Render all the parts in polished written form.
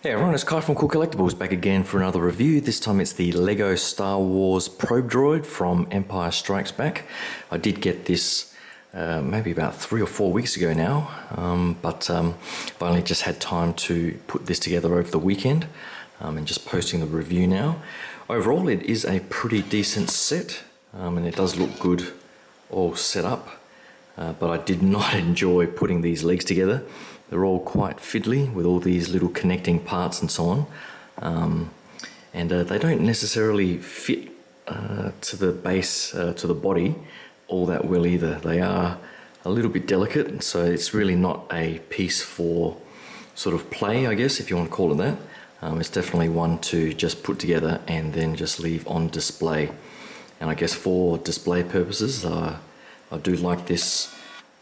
Hey everyone, it's Kai from Cool Collectibles back again for another review. This time it's the Lego Star Wars Probe Droid from Empire Strikes Back. I did get this maybe about 3 or 4 weeks ago now, but I've only just had time to put this together over the weekend and just posting the review now. Overall, it is a pretty decent set and it does look good all set up, but I did not enjoy putting these legs together. They're all quite fiddly with all these little connecting parts and so on. They don't necessarily fit to the base, to the body all that well either. They are a little bit delicate, so it's really not a piece for sort of play, I guess, if you want to call it that. It's definitely one to just put together and then just leave on display. And I guess for display purposes, I do like this,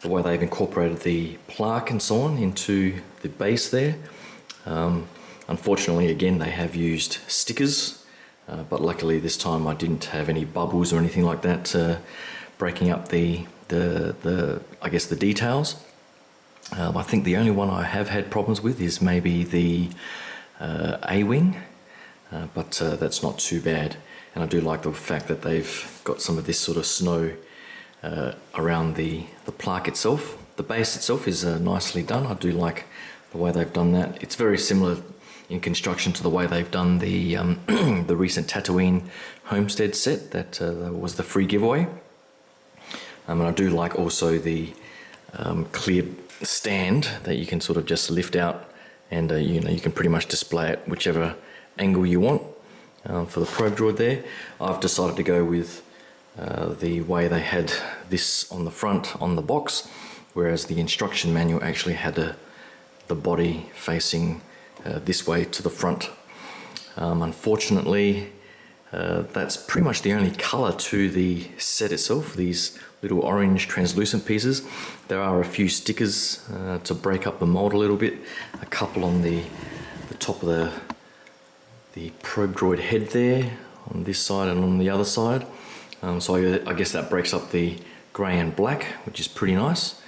the way they've incorporated the plaque and so on into the base there. Unfortunately, again, they have used stickers, but luckily this time I didn't have any bubbles or anything like that breaking up the I guess the details. I think the only one I have had problems with is maybe the A-wing, but that's not too bad. And I do like the fact that they've got some of this sort of snow around the plaque itself. The base itself is nicely done. I do like the way they've done that. It's very similar in construction to the way they've done the the recent Tatooine homestead set that was the free giveaway. And I do like also the clear stand that you can sort of just lift out, and you can pretty much display it whichever angle you want for the probe droid there. I've decided to go with the way they had this on the front on the box, whereas the instruction manual actually had the body facing this way to the front. Unfortunately, that's pretty much the only color to the set itself, these little orange translucent pieces. There are a few stickers to break up the mold a little bit, a couple on the top of the probe droid head there on this side and on the other side. So I guess that breaks up the grey and black, which is pretty nice.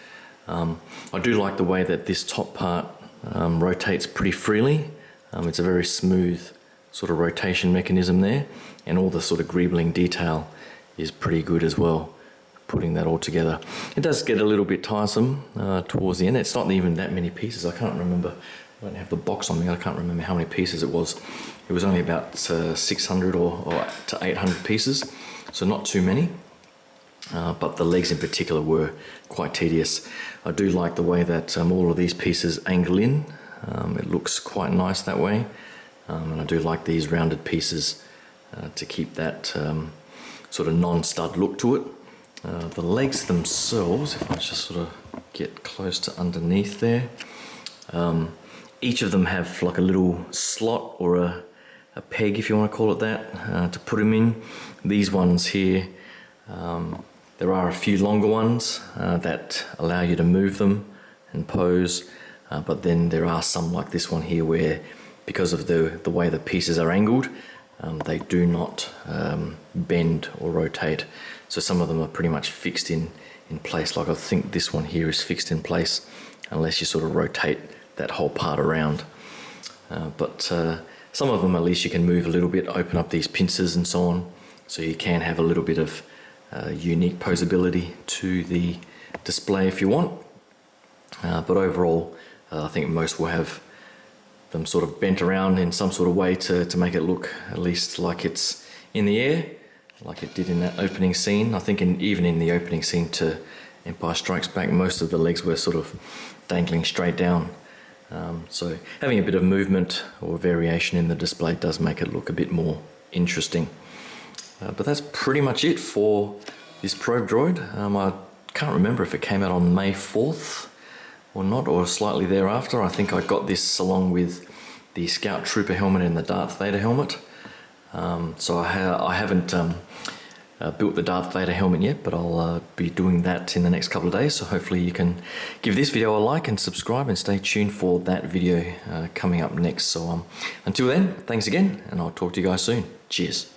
I do like the way that this top part rotates pretty freely. It's a very smooth sort of rotation mechanism there, and all the sort of greebling detail is pretty good as well, putting that all together. It does get a little bit tiresome towards the end. It's not even that many pieces. I can't remember. I don't have the box on me. I can't remember how many pieces it was. It was only about 600 or to 800 pieces. So not too many, but the legs in particular were quite tedious. I do like the way that all of these pieces angle in. It looks quite nice that way. And I do like these rounded pieces to keep that sort of non-stud look to it. The legs themselves, if I just sort of get close to underneath there, each of them have like a little slot or a peg, if you want to call it that, to put them in. These ones here, there are a few longer ones that allow you to move them and pose, but then there are some like this one here where, because of the way the pieces are angled, they do not bend or rotate. So some of them are pretty much fixed in place. Like I think this one here is fixed in place unless you sort of rotate that whole part around. But some of them at least you can move a little bit, open up these pincers and so on, so you can have a little bit of unique posability to the display if you want. But overall, I think most will have them sort of bent around in some sort of way to make it look at least like it's in the air, like it did in that opening scene. I think even in the opening scene to Empire Strikes Back, most of the legs were sort of dangling straight down. So having a bit of movement or variation in the display does make it look a bit more interesting. But that's pretty much it for this probe droid. I can't remember if it came out on May 4th or not, or slightly thereafter. I think I got this along with the Scout Trooper helmet and the Darth Vader helmet. So I haven't built the Darth Vader helmet yet, but I'll be doing that in the next couple of days. So hopefully you can give this video a like and subscribe and stay tuned for that video coming up next. So until then, thanks again, and I'll talk to you guys soon. Cheers.